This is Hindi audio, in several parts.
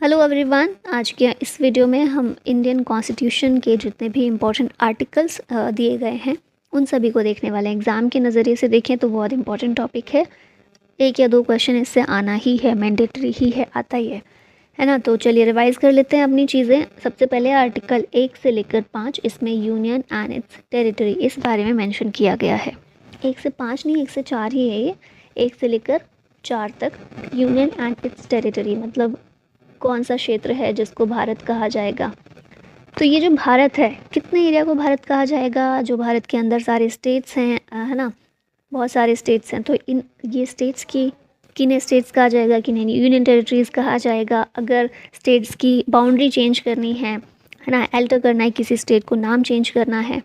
Hello everyone. आज के इस वीडियो में हम इंडियन कॉन्स्टिट्यूशन के जितने भी इम्पोर्टेंट आर्टिकल्स दिए गए हैं उन सभी को देखने वाले हैं। एग्ज़ाम के नज़रिए से देखें तो बहुत इंपॉर्टेंट टॉपिक है। एक या दो क्वेश्चन इससे आना ही है, मैंडेटरी ही है, आता ही है ना। तो चलिए रिवाइज कर लेते हैं अपनी चीज़ें। सबसे पहले आर्टिकल 1 से लेकर 5, इसमें यूनियन एंड इट्स टेरिटरी इस बारे में मेंशन किया गया है। 1 से 5 नहीं, 1 से 4 ही है ये। 1 से लेकर 4 तक यूनियन एंड इट्स टेरिटरी मतलब कौन सा क्षेत्र है जिसको भारत कहा जाएगा। तो ये जो भारत है, कितने एरिया को भारत कहा जाएगा? जो भारत के अंदर सारे स्टेट्स हैं, है ना, बहुत सारे स्टेट्स हैं। तो इन ये स्टेट्स की किन स्टेट्स कहा जाएगा, किन्हें यूनियन टेरिटरीज़ कहा जाएगा। अगर स्टेट्स की बाउंड्री चेंज करनी है ना, अल्टर करना है, किसी स्टेट को नाम चेंज करना है,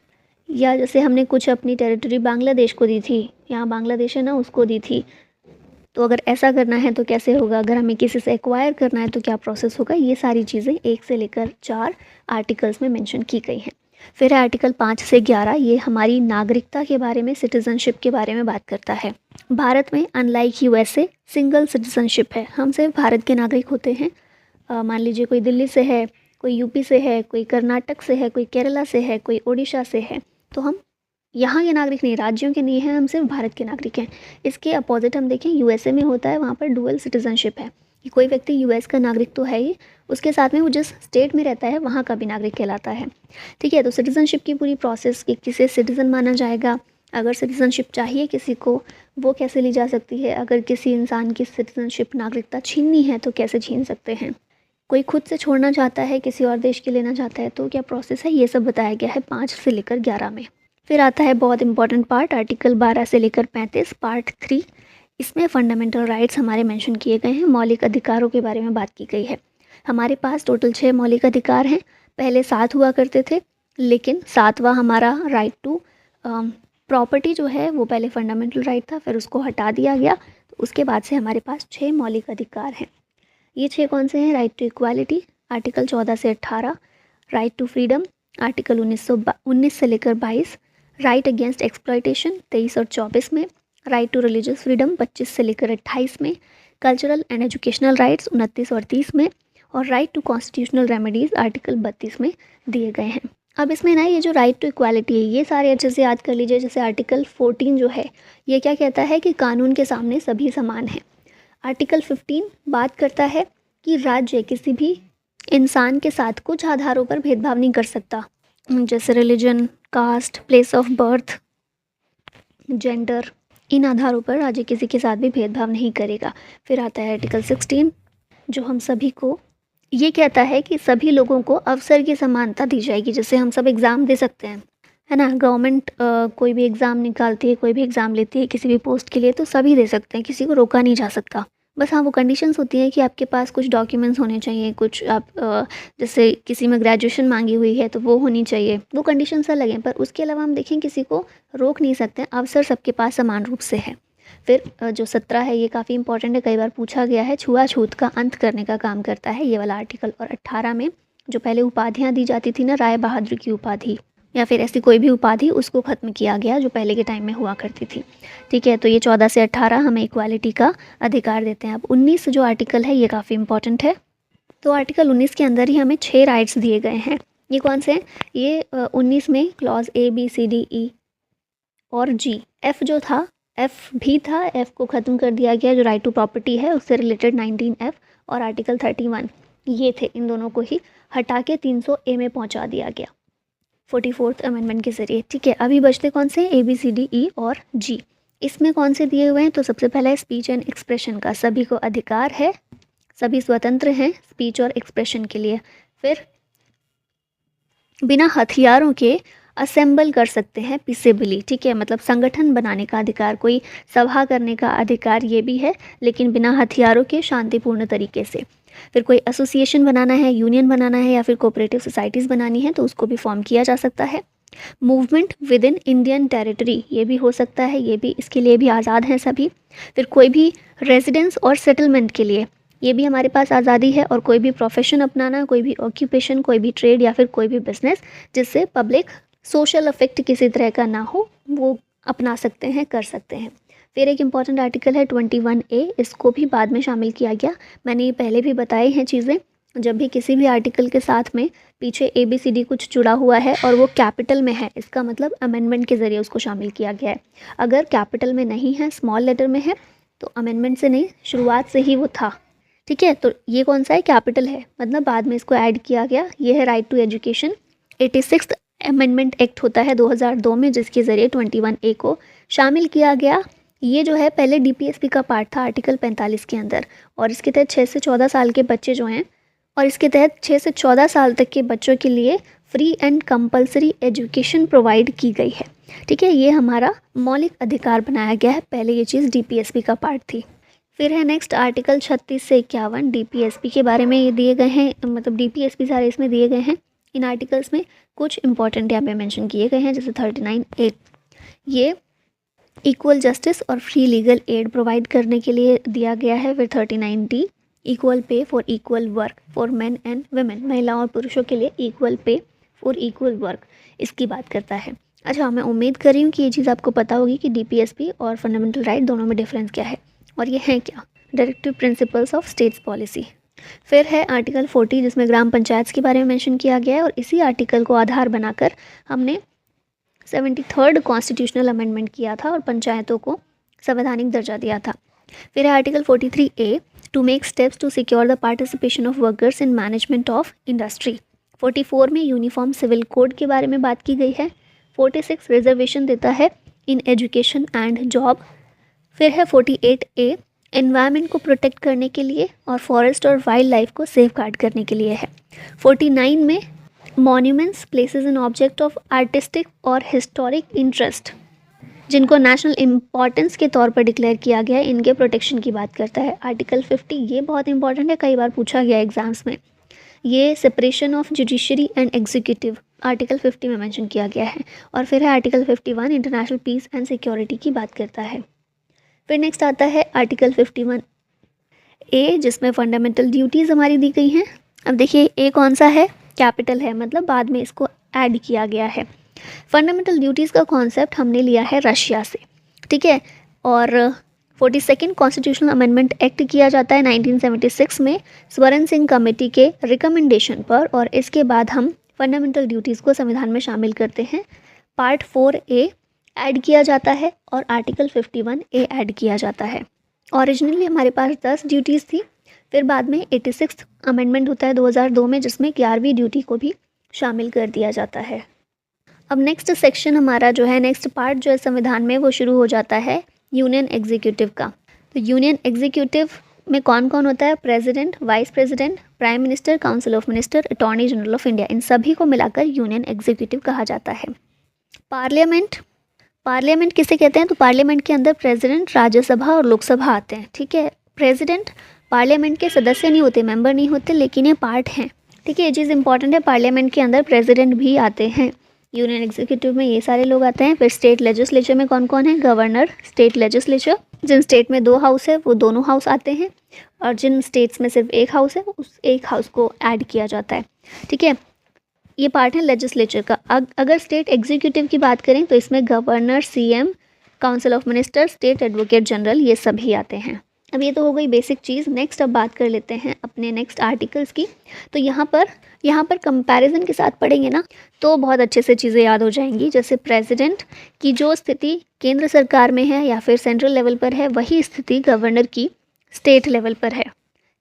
या जैसे हमने कुछ अपनी टेरिटरी बांग्लादेश को दी थी, यहाँ बांग्लादेश है ना, उसको दी थी, तो अगर ऐसा करना है तो कैसे होगा। अगर हमें किसी से एक्वायर करना है तो क्या प्रोसेस होगा। ये सारी चीज़ें 1 से लेकर 4 आर्टिकल्स में मेंशन की गई हैं। फिर है आर्टिकल 5 से 11, ये हमारी नागरिकता के बारे में, सिटीजनशिप के बारे में बात करता है। भारत में अनलाइक यूएसए सिंगल सिटीजनशिप है, हम सिर्फ भारत के नागरिक होते हैं। मान लीजिए कोई दिल्ली से है, कोई यूपी से है, कोई कर्नाटक से है, कोई केरला से है, कोई उड़ीसा से है, तो हम यहाँ के नागरिक नहीं, राज्यों के नहीं हैं, हम सिर्फ भारत के नागरिक हैं। इसके अपोजिट हम देखें यूएसए में होता है, वहाँ पर डुअल सिटीजनशिप है कि कोई व्यक्ति यूएस का नागरिक तो है ही, उसके साथ में वो जिस स्टेट में रहता है वहाँ का भी नागरिक कहलाता है। ठीक है, तो सिटीजनशिप की पूरी प्रोसेस कि किसे सिटीज़न माना जाएगा, अगर सिटीजनशिप चाहिए किसी को वो कैसे ली जा सकती है, अगर किसी इंसान की सिटीजनशिप नागरिकता छीननी है तो कैसे छीन सकते हैं, कोई खुद से छोड़ना चाहता है किसी और देश के लेना चाहता है तो क्या प्रोसेस है, ये सब बताया गया है 5 से लेकर 11 में। फिर आता है बहुत इंपॉर्टेंट पार्ट, आर्टिकल 12 से लेकर 35 पार्ट 3। इसमें फंडामेंटल राइट्स हमारे मेंशन किए गए हैं, मौलिक अधिकारों के बारे में बात की गई है। हमारे पास टोटल 6 मौलिक अधिकार हैं। पहले 7 हुआ करते थे, लेकिन 7वां हमारा राइट टू प्रॉपर्टी जो है वो पहले फंडामेंटल राइट था, फिर उसको हटा दिया गया। तो उसके बाद से हमारे पास 6 मौलिक अधिकार हैं। ये 6 कौन से हैं? राइट टू इक्वालिटी आर्टिकल 14 से 18, राइट टू फ्रीडम आर्टिकल 19 से लेकर 22, राइट अगेंस्ट एक्सप्लॉयटेशन 23 और 24 में, राइट टू रिलीजियस फ्रीडम 25 से लेकर 28 में, कल्चरल एंड एजुकेशनल राइट्स 29 और 30 में, और right to constitutional remedies article 32 में दिए गए हैं। अब इसमें ना ये जो राइट टू इक्वालिटी है, ये सारे अच्छे से याद कर लीजिए। जैसे आर्टिकल 14 जो है ये क्या कहता है कि कानून के सामने सभी समान हैं। आर्टिकल 15 बात करता है कि राज्य किसी भी इंसान के साथ कुछ आधारों पर भेदभाव नहीं कर सकता, जैसे religion, caste, place of birth, gender, इन आधारों पर राज्य किसी के साथ भी भेदभाव नहीं करेगा। फिर आता है आर्टिकल 16 जो हम सभी को ये कहता है कि सभी लोगों को अवसर की समानता दी जाएगी। जैसे हम सब एग्ज़ाम दे सकते हैं, है ना, गवर्नमेंट कोई भी एग्ज़ाम निकालती है, कोई भी एग्ज़ाम लेती है किसी भी पोस्ट के लिए, तो सभी दे सकते हैं, किसी को रोका नहीं जा सकता। बस हाँ, वो कंडीशंस होती हैं कि आपके पास कुछ डॉक्यूमेंट्स होने चाहिए, कुछ आप जैसे किसी में ग्रेजुएशन मांगी हुई है तो वो होनी चाहिए, वो कंडीशंस अलग हैं। पर उसके अलावा हम देखें किसी को रोक नहीं सकते, अवसर सबके पास समान रूप से है। फिर जो 17 है ये काफ़ी इंपॉर्टेंट है, कई बार पूछा गया है, छुआछूत का अंत करने का काम करता है ये वाला आर्टिकल। और 18 में जो पहले उपाधियाँ दी जाती थी ना, राय बहादुर की उपाधि या फिर ऐसी कोई भी उपाधि, उसको ख़त्म किया गया जो पहले के टाइम में हुआ करती थी। ठीक है, तो ये 14 से 18 हमें इक्वालिटी का अधिकार देते हैं। अब 19 जो आर्टिकल है ये काफ़ी इंपॉर्टेंट है। तो आर्टिकल 19 के अंदर ही हमें 6 राइट्स दिए गए हैं। ये कौन से हैं? ये 19 में clause A B C D E और G, F जो था, F भी था, F को ख़त्म कर दिया गया। जो राइट टू प्रॉपर्टी है उससे रिलेटेड 19F और आर्टिकल 31 ये थे, इन दोनों को ही हटा के 300A में पहुँचा दिया गया 44th अमेंडमेंट के ज़रिए। ठीक है, अभी बचते कौन से? A B C D E और G। इसमें कौन से दिए हुए हैं? तो सबसे पहला है स्पीच एंड एक्सप्रेशन का, सभी को अधिकार है, सभी स्वतंत्र हैं स्पीच और एक्सप्रेशन के लिए। फिर बिना हथियारों के असेंबल कर सकते हैं पीसेबली। ठीक है, मतलब संगठन बनाने का अधिकार, कोई सभा करने का अधिकार ये भी है, लेकिन बिना हथियारों के शांतिपूर्ण तरीके से। फिर कोई एसोसिएशन बनाना है, यूनियन बनाना है, या फिर कोऑपरेटिव सोसाइटीज़ बनानी है तो उसको भी फॉर्म किया जा सकता है। Movement with in Indian territory ये भी हो सकता है, ये भी, इसके लिए भी आज़ाद हैं सभी। फिर कोई भी रेजिडेंस और सेटलमेंट के लिए ये भी हमारे पास आज़ादी है। और कोई भी प्रोफेशन अपनाना, कोई भी ऑक्यूपेशन, कोई भी ट्रेड या फिर कोई भी बिजनेस जिससे पब्लिक सोशल अफेक्ट किसी तरह का ना हो, वो अपना सकते हैं, कर सकते हैं। फिर एक इम्पॉर्टेंट आर्टिकल है 21A, इसको भी बाद में शामिल किया गया, मैंने ये पहले भी बताई हैं चीज़ें। जब भी किसी भी आर्टिकल के साथ में पीछे ABCD कुछ जुड़ा हुआ है और वो कैपिटल में है, इसका मतलब अमेंडमेंट के ज़रिए उसको शामिल किया गया है। अगर कैपिटल में नहीं है, स्मॉल लेटर में है, तो अमेंडमेंट से नहीं, शुरुआत से ही वो था। ठीक है, तो ये कौन सा है? कैपिटल है, मतलब बाद में इसको ऐड किया गया। ये है right to education. 86th amendment act होता है 2002 में, जिसके ज़रिए 21A को शामिल किया गया। ये जो है पहले DPSP का पार्ट था आर्टिकल 45 के अंदर, और इसके तहत 6 से 14 साल के बच्चे जो हैं, और इसके तहत 6 से 14 साल तक के बच्चों के लिए free and compulsory education provide की गई है। ठीक है, ये हमारा मौलिक अधिकार बनाया गया है। पहले ये चीज़ DPSP का पार्ट थी। फिर है नेक्स्ट आर्टिकल 36 से 51 DPSP के बारे में ये दिए गए हैं, मतलब DPSP सारे इसमें दिए गए हैं। इन आर्टिकल्स में कुछ इंपॉर्टेंट यहाँ पे मेंशन किए गए हैं, जैसे 39A, ये इक्वल जस्टिस और फ्री लीगल एड प्रोवाइड करने के लिए दिया गया है। फिर 39D equal pay for equal work for main and women, महिलाओं और पुरुषों के लिए equal pay for equal work, इसकी बात करता है। अच्छा, मैं उम्मीद कर रही हूँ कि ये चीज़ आपको पता होगी कि DPSP और फंडामेंटल राइट दोनों में डिफरेंस क्या है, और ये है क्या? Directive principles of states policy. फिर है आर्टिकल 40, जिसमें ग्राम पंचायत के बारे में मेंशन किया गया है, और इसी आर्टिकल को आधार बनाकर हमने 73rd कॉन्स्टिट्यूशनल अमेंडमेंट किया था और पंचायतों को संवैधानिक दर्जा दिया था। फिर है article 43A, to make steps to secure the participation of workers in management of industry. 44 में यूनिफॉर्म सिविल कोड के बारे में बात की गई है। 46 रिजर्वेशन देता है इन एजुकेशन एंड जॉब। फिर है 48A, एनवायरनमेंट को प्रोटेक्ट करने के लिए और फॉरेस्ट और वाइल्ड लाइफ को सेफ गार्ड करने के लिए है। 49 में monuments, places and object of artistic और हिस्टोरिक इंटरेस्ट, जिनको नेशनल इम्पॉर्टेंस के तौर पर डिक्लेयर किया गया है, इनके प्रोटेक्शन की बात करता है। आर्टिकल 50, ये बहुत इंपॉर्टेंट है, कई बार पूछा गया एग्जाम्स में। ये separation of judiciary and executive article 50 में मेंशन किया गया है। और फिर है article 51, international peace and security की बात करता है। फिर नेक्स्ट आता है आर्टिकल 51A, जिसमें फंडामेंटल ड्यूटीज़ हमारी दी गई हैं। अब देखिए, ए कौन सा है? कैपिटल है, मतलब बाद में इसको ऐड किया गया है। फंडामेंटल ड्यूटीज़ का कॉन्सेप्ट हमने लिया है रशिया से। ठीक है, और 42nd कॉन्स्टिट्यूशनल अमेंडमेंट एक्ट किया जाता है 1976 में स्वर्ण सिंह कमेटी के रिकमेंडेशन पर, और इसके बाद हम फंडामेंटल ड्यूटीज़ को संविधान में शामिल करते हैं। पार्ट 4A ऐड किया जाता है और आर्टिकल 51A ऐड किया जाता है। ओरिजिनली हमारे पास 10 ड्यूटीज़ थी, फिर बाद में 86th अमेंडमेंट होता है 2002 में, जिसमें 11वीं ड्यूटी को भी शामिल कर दिया जाता है। अब नेक्स्ट सेक्शन हमारा जो है, नेक्स्ट पार्ट जो है संविधान में, वो शुरू हो जाता है यूनियन एग्जीक्यूटिव का। तो यूनियन एग्जीक्यूटिव में कौन कौन होता है? President, vice president, prime minister, council of minister, attorney general of India, इन सभी को मिलाकर यूनियन एग्जीक्यूटिव कहा जाता है। पार्लियामेंट, पार्लियामेंट किसे कहते हैं? तो पार्लियामेंट के अंदर प्रेसिडेंट, राज्यसभा और लोकसभा आते हैं। ठीक है, प्रेसिडेंट पार्लियामेंट के सदस्य नहीं होते, मेंबर नहीं होते, लेकिन ये पार्ट हैं। ठीक है, ये चीज़ इंपॉर्टेंट है, पार्लियामेंट के अंदर प्रेसिडेंट भी आते हैं। यूनियन एग्जीक्यूटिव में ये सारे लोग आते हैं। फिर स्टेट लेजिस्लेचर में कौन कौन है? गवर्नर, स्टेट लेजिस्लेचर, जिन स्टेट में 2 हाउस है वो दोनों हाउस आते हैं, और जिन स्टेट्स में सिर्फ 1 हाउस है उस 1 हाउस को ऐड किया जाता है। ठीक है, ये पार्ट है लेजिस्लेचर का। अगर स्टेट एग्जीक्यूटिव की बात करें तो इसमें governor, CM, council of minister, state advocate general, ये सभी आते हैं। अब ये तो हो गई बेसिक चीज़। नेक्स्ट अब बात कर लेते हैं अपने नेक्स्ट आर्टिकल्स की। तो यहाँ पर कंपैरिजन के साथ पढ़ेंगे ना, तो बहुत अच्छे से चीज़ें याद हो जाएंगी। जैसे प्रेसिडेंट की जो स्थिति केंद्र सरकार में है या फिर सेंट्रल लेवल पर है, वही स्थिति गवर्नर की स्टेट लेवल पर है।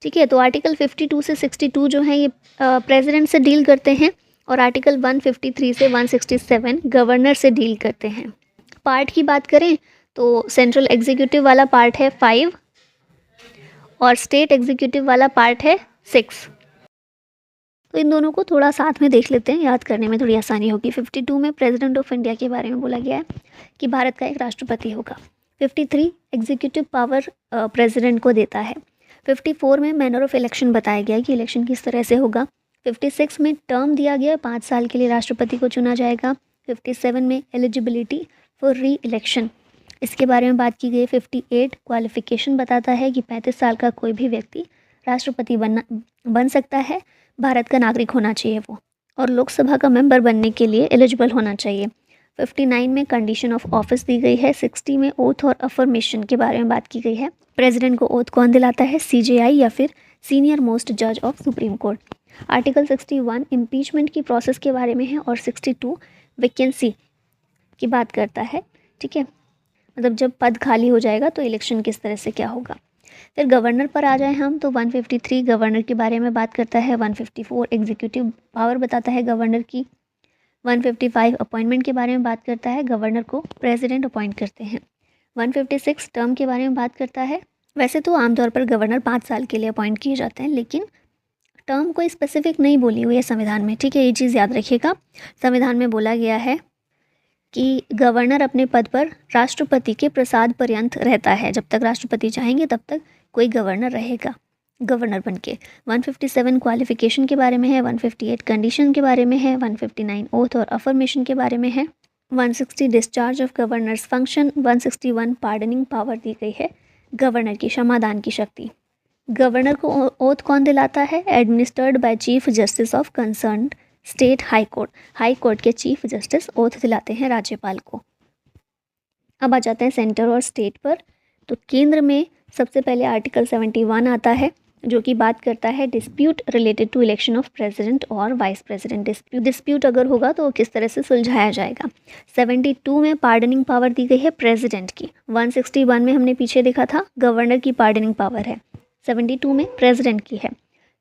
ठीक है, तो आर्टिकल 52 से 62 जो है ये प्रेसिडेंट से डील करते हैं, और आर्टिकल 153 से 167 गवर्नर से डील करते हैं। पार्ट की बात करें तो सेंट्रल एग्जीक्यूटिव वाला पार्ट है 5 और स्टेट एग्जीक्यूटिव वाला पार्ट है 6। तो इन दोनों को थोड़ा साथ में देख लेते हैं, याद करने में थोड़ी आसानी होगी। 52 में प्रेसिडेंट ऑफ इंडिया के बारे में बोला गया है कि भारत का एक राष्ट्रपति होगा। 53 एग्जीक्यूटिव पावर प्रेसिडेंट को देता है। 54 में मैनर ऑफ इलेक्शन बताया गया है कि इलेक्शन किस तरह से होगा। 56 में टर्म दिया गया, 5 साल के लिए राष्ट्रपति को चुना जाएगा। 57 में एलिजिबिलिटी फॉर री इलेक्शन, इसके बारे में बात की गई। 58 क्वालिफिकेशन बताता है कि 35 साल का कोई भी व्यक्ति राष्ट्रपति बन सकता है, भारत का नागरिक होना चाहिए वो, और लोकसभा का मेंबर बनने के लिए एलिजिबल होना चाहिए। 59 में कंडीशन ऑफ ऑफिस दी गई है। 60 में ओथ और अफर्मेशन के बारे में बात की गई है। प्रेसिडेंट को ओथ कौन दिलाता है? CJI या फिर सीनियर मोस्ट जज of supreme court. Article 61 impeachment की प्रोसेस के बारे में है और 62 वैकेंसी की बात करता है। ठीक है, मतलब जब पद खाली हो जाएगा तो इलेक्शन किस तरह से क्या होगा। फिर गवर्नर पर आ जाए हम तो 153 गवर्नर के बारे में बात करता है, 154 एग्जीक्यूटिव पावर बताता है गवर्नर की, 155 अपॉइंटमेंट के बारे में बात करता है, गवर्नर को प्रेसिडेंट अपॉइंट करते हैं, 156 टर्म के बारे में बात करता है। वैसे तो आमतौर पर गवर्नर 5 साल के लिए अपॉइंट किए जाते हैं, लेकिन टर्म कोई स्पेसिफिक नहीं बोली हुई है संविधान में। ठीक है, ये चीज़ याद रखिएगा। संविधान में बोला गया है कि गवर्नर अपने पद पर राष्ट्रपति के प्रसाद पर्यंत रहता है, जब तक राष्ट्रपति चाहेंगे तब तक कोई गवर्नर रहेगा गवर्नर बन के। 157 क्वालिफिकेशन के बारे में है, 158 कंडीशन के बारे में है, 159 ओथ और अफर्मेशन के बारे में है, 160 discharge of governor's function, 161 pardoning power दी गई है गवर्नर की, क्षमादान की शक्ति। गवर्नर को ओथ कौन दिलाता है? Administered by chief justice of concern state high court. High court के चीफ जस्टिस ओथ दिलाते हैं राज्यपाल को। अब आ जाते हैं सेंटर और स्टेट पर। तो केंद्र में सबसे पहले आर्टिकल 71 आता है, जो कि बात करता है dispute related to election of president और वाइस प्रेसिडेंट। डिस्प्यूट अगर होगा तो किस तरह से सुलझाया जाएगा। 72 में पार्डनिंग पावर दी गई है प्रेसिडेंट की। 161 में हमने पीछे देखा था गवर्नर की पार्डनिंग पावर है, 72 में प्रेसिडेंट की है।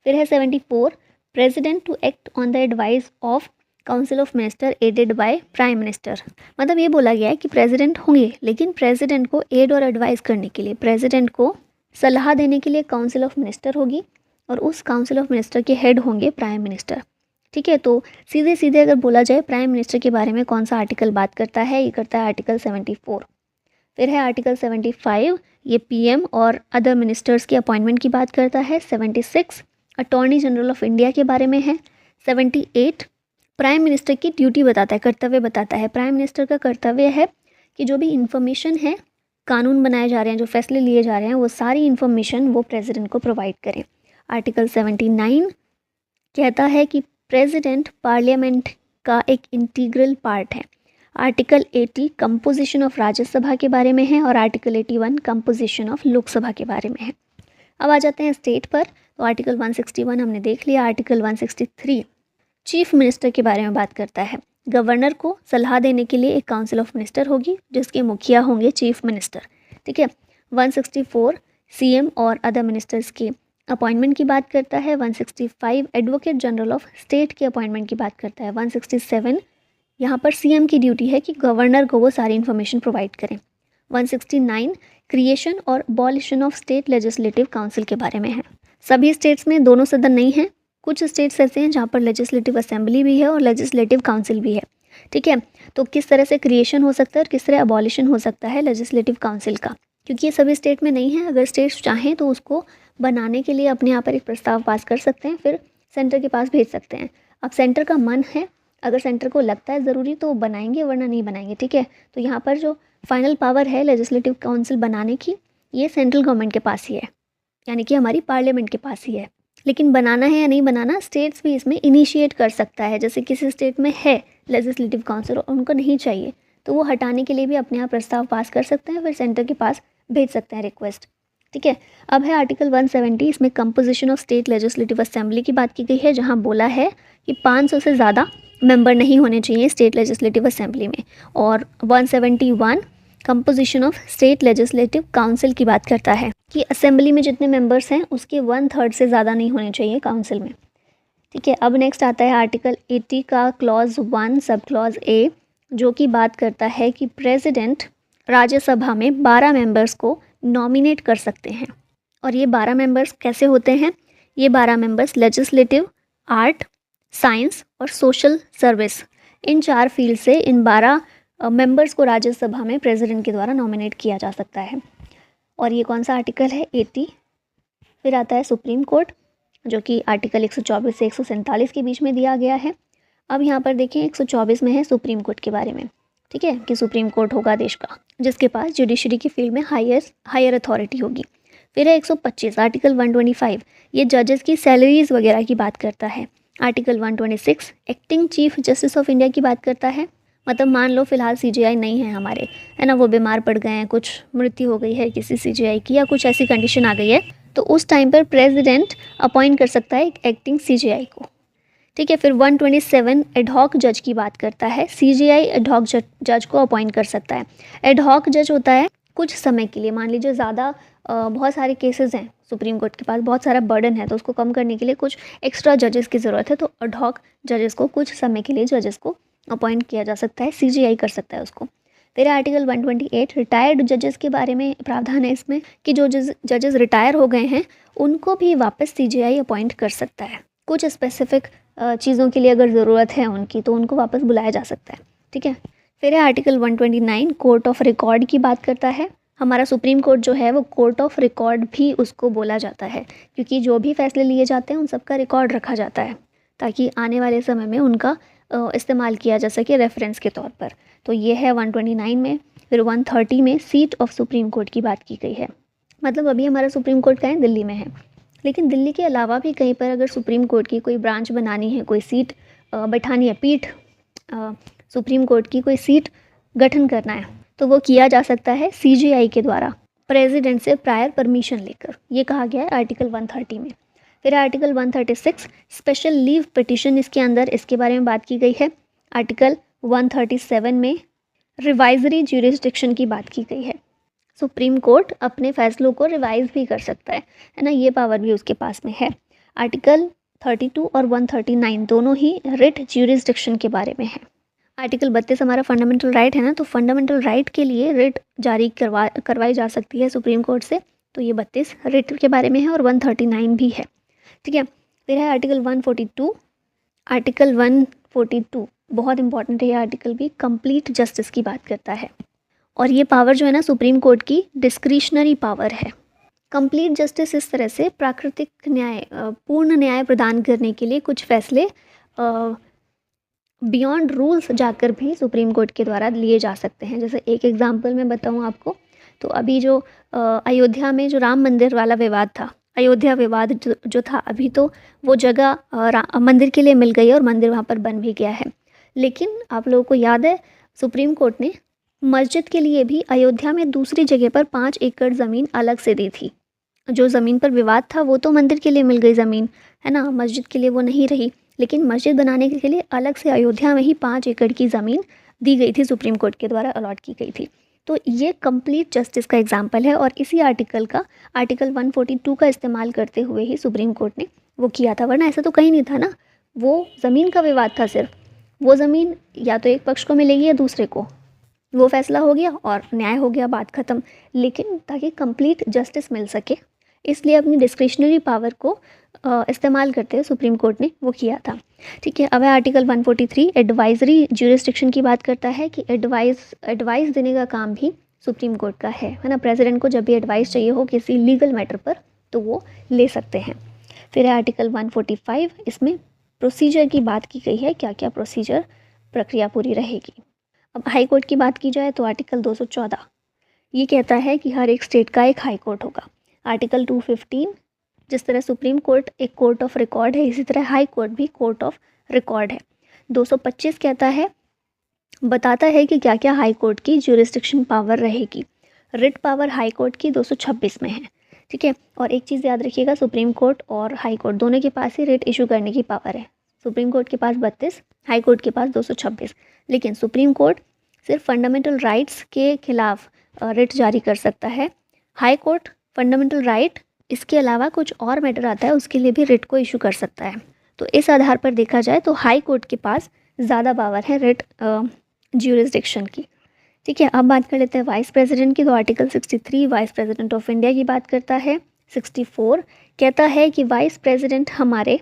फिर है 74 president to act on the advice of council of minister aided by prime minister. मतलब ये बोला गया है कि प्रेसिडेंट होंगे, लेकिन प्रेसिडेंट को एड और एडवाइस करने के लिए, प्रेसिडेंट को सलाह देने के लिए काउंसिल ऑफ मिनिस्टर होगी और उस काउंसिल ऑफ मिनिस्टर के हेड होंगे प्राइम मिनिस्टर। ठीक है, तो सीधे सीधे अगर बोला जाए प्राइम मिनिस्टर के बारे में कौन सा आर्टिकल बात करता है, ये करता है आर्टिकल 74। फिर है आर्टिकल 75, ये पीएम और अदर मिनिस्टर्स की अपॉइंटमेंट की बात करता है। 76 अटॉर्नी जनरल ऑफ इंडिया के बारे में है। 78 प्राइम मिनिस्टर की ड्यूटी बताता है, कर्तव्य बताता है। प्राइम मिनिस्टर का कर्तव्य है कि जो भी इंफॉर्मेशन है, कानून बनाए जा रहे हैं, जो फैसले लिए जा रहे हैं, वो सारी इन्फॉर्मेशन वो प्रेसिडेंट को प्रोवाइड करें। आर्टिकल 79 कहता है कि प्रेसिडेंट पार्लियामेंट का एक इंटीग्रल पार्ट है। आर्टिकल 80 कंपोजिशन ऑफ राज्यसभा के बारे में है और आर्टिकल 81 कंपोजिशन ऑफ लोकसभा के बारे में है। अब आ जाते हैं स्टेट पर। तो आर्टिकल 161 हमने देख लिया। आर्टिकल 163 चीफ मिनिस्टर के बारे में बात करता है। गवर्नर को सलाह देने के लिए एक काउंसिल ऑफ मिनिस्टर होगी, जिसके मुखिया होंगे चीफ मिनिस्टर। ठीक है, 164 सीएम और अदर मिनिस्टर्स के अपॉइंटमेंट की बात करता है। 165 एडवोकेट जनरल ऑफ स्टेट के अपॉइंटमेंट की बात करता है। 167 यहाँ पर सीएम की ड्यूटी है कि गवर्नर को वो सारी इन्फॉर्मेशन प्रोवाइड करें। 169 क्रिएशन और abolition of state legislative council के बारे में है। सभी स्टेट्स में दोनों सदन नहीं हैं, कुछ स्टेट्स ऐसे हैं जहाँ पर लेजिस्लेटिव असेंबली भी है और लेजिस्लेटिव काउंसिल भी है। ठीक है, तो किस तरह से क्रिएशन हो सकता है और किस तरह अबॉलिशन हो सकता है लेजिस्लेटिव काउंसिल का, क्योंकि ये सभी स्टेट में नहीं है। अगर स्टेट्स चाहें तो उसको बनाने के लिए अपने यहाँ पर एक प्रस्ताव पास कर सकते हैं, फिर सेंटर के पास भेज सकते हैं। अब सेंटर का मन है, अगर सेंटर को लगता है ज़रूरी तो बनाएंगे, वरना नहीं बनाएंगे। ठीक है, तो यहाँ पर जो फाइनल पावर है लेजिस्लेटिव काउंसिल बनाने की, ये सेंट्रल गवर्नमेंट के पास ही है, यानी कि हमारी पार्लियामेंट के पास ही है। लेकिन बनाना है या नहीं बनाना, स्टेट्स भी इसमें इनिशिएट कर सकता है। जैसे किसी स्टेट में है लेजिस्लेटिव काउंसिल और उनको नहीं चाहिए, तो वो हटाने के लिए भी अपने यहाँ प्रस्ताव पास कर सकते हैं, फिर सेंटर के पास भेज सकते हैं रिक्वेस्ट। ठीक है, अब है आर्टिकल 170, इसमें composition of state legislative assembly की बात की गई है, जहाँ बोला है कि 500 से ज़्यादा मेंबर नहीं होने चाहिए स्टेट लेजिस्लेटिव असेंबली में। और 171 composition of state legislative council की बात करता है कि असेंबली में जितने मेंबर्स हैं उसके 1/3 से ज़्यादा नहीं होने चाहिए काउंसिल में। ठीक है, अब नेक्स्ट आता है आर्टिकल 80 का क्लॉज 1 सब क्लॉज ए, जो कि बात करता है कि प्रेसिडेंट राज्यसभा में 12 मेंबर्स को नॉमिनेट कर सकते हैं। और ये 12 मेंबर्स कैसे होते हैं? ये 12 मेंबर्स लेजिस्लेटिव, आर्ट, साइंस और सोशल सर्विस, इन 4 फील्ड से इन 12 मेंबर्स को राज्यसभा में प्रेसिडेंट के द्वारा नॉमिनेट किया जा सकता है। और ये कौन सा आर्टिकल है? 80। फिर आता है सुप्रीम कोर्ट, जो कि आर्टिकल 124 से 147 के बीच में दिया गया है। अब यहाँ पर देखें 124 में है सुप्रीम कोर्ट के बारे में। ठीक है, कि सुप्रीम कोर्ट होगा देश का, जिसके पास जुडिशरी की फील्ड में हायर अथॉरिटी होगी। फिर है 125 आर्टिकल 125, ये जजेस की सैलरीज वगैरह की बात करता है। Article 126 acting chief justice of India की बात करता है। मतलब मान लो फिलहाल सीजेआई नहीं है हमारे, है ना, वो बीमार पड़ गए हैं, कुछ मृत्यु हो गई है किसी सीजेआई की या कुछ ऐसी कंडीशन आ गई है, तो उस टाइम पर प्रेसिडेंट अपॉइंट कर सकता है एक एक्टिंग सीजेआई को। ठीक है, फिर 127 एडहॉक जज की बात करता है। सीजेआई एडहॉक जज को अपॉइंट कर सकता है। एडहॉक जज होता है कुछ समय के लिए, मान लीजिए ज़्यादा बहुत सारे केसेस हैं सुप्रीम कोर्ट के पास, बहुत सारा बर्डन है, तो उसको कम करने के लिए कुछ एक्स्ट्रा जजेस की ज़रूरत है, तो एडहॉक जजेस को कुछ समय के लिए जजेस को अपॉइंट किया जा सकता है, सीजेआई कर सकता है उसको। फिर आर्टिकल 128 रिटायर्ड जजेस के बारे में प्रावधान है इसमें कि जो जजेस रिटायर हो गए हैं उनको भी वापस सीजेआई अपॉइंट कर सकता है। कुछ स्पेसिफिक चीज़ों के लिए अगर ज़रूरत है उनकी तो उनको वापस बुलाया जा सकता है। ठीक है, फिर है आर्टिकल 129 कोर्ट ऑफ रिकॉर्ड की बात करता है। हमारा सुप्रीम कोर्ट जो है वो कोर्ट ऑफ रिकॉर्ड भी उसको बोला जाता है, क्योंकि जो भी फैसले लिए जाते हैं उन सबका रिकॉर्ड रखा जाता है ताकि आने वाले समय में उनका इस्तेमाल किया जा सके रेफरेंस के तौर पर। तो ये है 129 में। फिर 130 में सीट ऑफ सुप्रीम कोर्ट की बात की गई है। मतलब अभी हमारा सुप्रीम कोर्ट कहाँ है? दिल्ली में है, लेकिन दिल्ली के अलावा भी कहीं पर अगर सुप्रीम कोर्ट की कोई ब्रांच बनानी है, कोई सीट बैठानी है, पीठ सुप्रीम कोर्ट की कोई सीट गठन करना है, तो वो किया जा सकता है सीजेआई के द्वारा प्रेसिडेंट से प्रायर परमिशन लेकर। ये कहा गया है आर्टिकल 130 में। फिर आर्टिकल 136 स्पेशल लीव पिटिशन, इसके अंदर इसके बारे में बात की गई है। आर्टिकल 137 में रिवाइजरी ज्यूरिसडिक्शन की बात की गई है। सुप्रीम कोर्ट अपने फैसलों को रिवाइज भी कर सकता है ना, ये पावर भी उसके पास में है। आर्टिकल 32 और 139 दोनों ही रिट ज्यूरिसडिक्शन के बारे में है। आर्टिकल 32 हमारा फंडामेंटल राइट है ना, तो फंडामेंटल राइट के लिए रिट जारी करवाई जा सकती है सुप्रीम कोर्ट से, तो ये 32 रिट के बारे में है और 139 भी है। ठीक है, फिर है आर्टिकल 142। आर्टिकल 142 बहुत इंपॉर्टेंट है, ये आर्टिकल भी कंप्लीट जस्टिस की बात करता है और ये पावर जो है ना सुप्रीम कोर्ट की डिस्क्रिशनरी पावर है। कंप्लीट जस्टिस इस तरह से प्राकृतिक न्याय, पूर्ण न्याय प्रदान करने के लिए कुछ फैसले बियॉन्ड रूल्स जाकर भी सुप्रीम कोर्ट के द्वारा लिए जा सकते हैं। जैसे एक एग्जांपल मैं बताऊं आपको, तो अभी जो अयोध्या में जो राम मंदिर वाला विवाद था, अयोध्या विवाद जो था, अभी तो वो जगह मंदिर के लिए मिल गई है और मंदिर वहाँ पर बन भी गया है। लेकिन आप लोगों को याद है सुप्रीम कोर्ट ने मस्जिद के लिए भी अयोध्या में दूसरी जगह पर 5 एकड़ ज़मीन अलग से दी थी। जो ज़मीन पर विवाद था वो तो मंदिर के लिए मिल गई ज़मीन, है ना, मस्जिद के लिए वो नहीं रही, लेकिन मस्जिद बनाने के लिए अलग से अयोध्या में ही 5 एकड़ की ज़मीन दी गई थी, सुप्रीम कोर्ट के द्वारा अलॉट की गई थी। तो ये कंप्लीट जस्टिस का एग्जाम्पल है और इसी आर्टिकल का, आर्टिकल 142 का इस्तेमाल करते हुए ही सुप्रीम कोर्ट ने वो किया था, वरना ऐसा तो कहीं नहीं था ना। वो ज़मीन का विवाद था, सिर्फ वो ज़मीन या तो एक पक्ष को मिलेगी या दूसरे को, वो फैसला हो गया और न्याय हो गया, बात ख़त्म। लेकिन ताकि कंप्लीट जस्टिस मिल सके, इसलिए अपनी डिस्क्रिशनरी पावर को इस्तेमाल करते हुए सुप्रीम कोर्ट ने वो किया था। ठीक है, अब आर्टिकल 143 एडवाइजरी ज्यूरिसडिक्शन की बात करता है कि एडवाइस देने का काम भी सुप्रीम कोर्ट का है ना। प्रेसिडेंट को जब भी एडवाइस चाहिए हो किसी लीगल मैटर पर तो वो ले सकते हैं। फिर है आर्टिकल 145, इसमें प्रोसीजर की बात की गई है, क्या क्या प्रोसीजर प्रक्रिया पूरी रहेगी। अब हाई कोर्ट की बात की जाए तो आर्टिकल 214 ये कहता है कि हर एक स्टेट का एक हाई कोर्ट होगा। आर्टिकल 215 जिस तरह सुप्रीम कोर्ट एक कोर्ट ऑफ रिकॉर्ड है, इसी तरह हाई कोर्ट भी कोर्ट ऑफ रिकॉर्ड है। 225 कहता है, बताता है कि क्या क्या हाई कोर्ट की ज्यूरिसडिक्शन पावर रहेगी। रिट पावर हाई कोर्ट की 226 में है। ठीक है, और एक चीज़ याद रखिएगा, सुप्रीम कोर्ट और हाई कोर्ट दोनों के पास ही रिट इशू करने की पावर है। सुप्रीम कोर्ट के पास 32, हाई कोर्ट के पास 226, लेकिन सुप्रीम कोर्ट सिर्फ फंडामेंटल राइट्स के खिलाफ रिट जारी कर सकता है। हाई कोर्ट फंडामेंटल राइट इसके अलावा कुछ और मैटर आता है उसके लिए भी रिट को इशू कर सकता है। तो इस आधार पर देखा जाए तो हाई कोर्ट के पास ज़्यादा पावर है रिट ज्यूरिसडिक्शन की। ठीक है, अब बात कर लेते हैं वाइस प्रेसिडेंट की। तो article 63 vice president of India की बात करता है। 64 कहता है कि वाइस प्रेसिडेंट हमारे